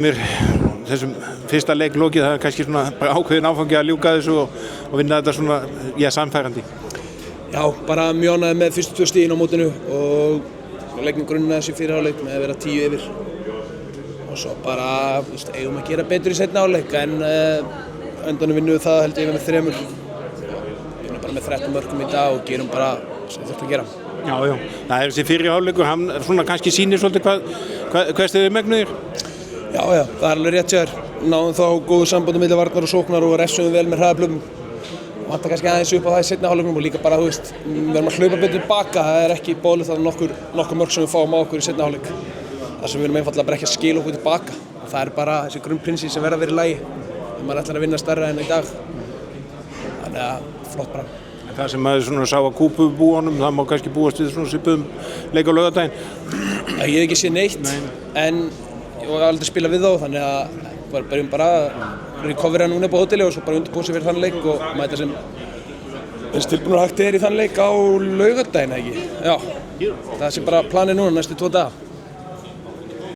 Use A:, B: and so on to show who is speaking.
A: Þessum fyrsta leik lokið, það kannski svona bara ákveðin áfangi að ljúka þessu og vinna þetta svona, samfærandi.
B: Já, bara mjög ánægður með fyrstu 2 stigin á mótinu og leggjum grunninn að þessu fyrir hálfleik með að vera 10 yfir. Og svo bara, eigum að gera betur í seinni hálfleik en endanum vinnum við það held ég með 3. Við erum bara með 13 mörkum í dag og gerum bara sem við þurfum að gera.
A: Já, það er þessi fyrri hálfleikur, hann svona kannski sýnir svolítið hvað þið megnuðir.
B: Já, það er alveg rétt hjá þér. Náðum þá góðu sambandi milli varnar og sóknar og refsuðum vel með hraðaplöfum. Vantar kannski aðeins upp á það í seinni hálfleiknum og líka bara, við erum að hlaupa betur tilbaka. Það er ekki boðlegt að nokkur mörk sem við fáum á okkur í seinni hálfleik. Það sem við erum einfaldlega bara ekki að skila okkur tilbaka. Og það er bara þessi grunnprinsip sem verða að vera í lagi. Þegar maður ætlar að vinna stærra en í dag. Þannig að flott bara.
A: Það sem maður svona sá að kúpubúunum, það má kannski búast við svona svipuðum leik á laugardaginn.
B: Ég hef ekki séð neitt, en ég var aldrei að spila við þá, þannig að við byrjum bara að recovera núna upp á hóteli og svo bara undirbúa sig fyrir þann leik og mæta sem eins tilbúinur hægt í þann leik á laugardaginn, ekki? Já, það sé bara planið núna næstu 2 daga.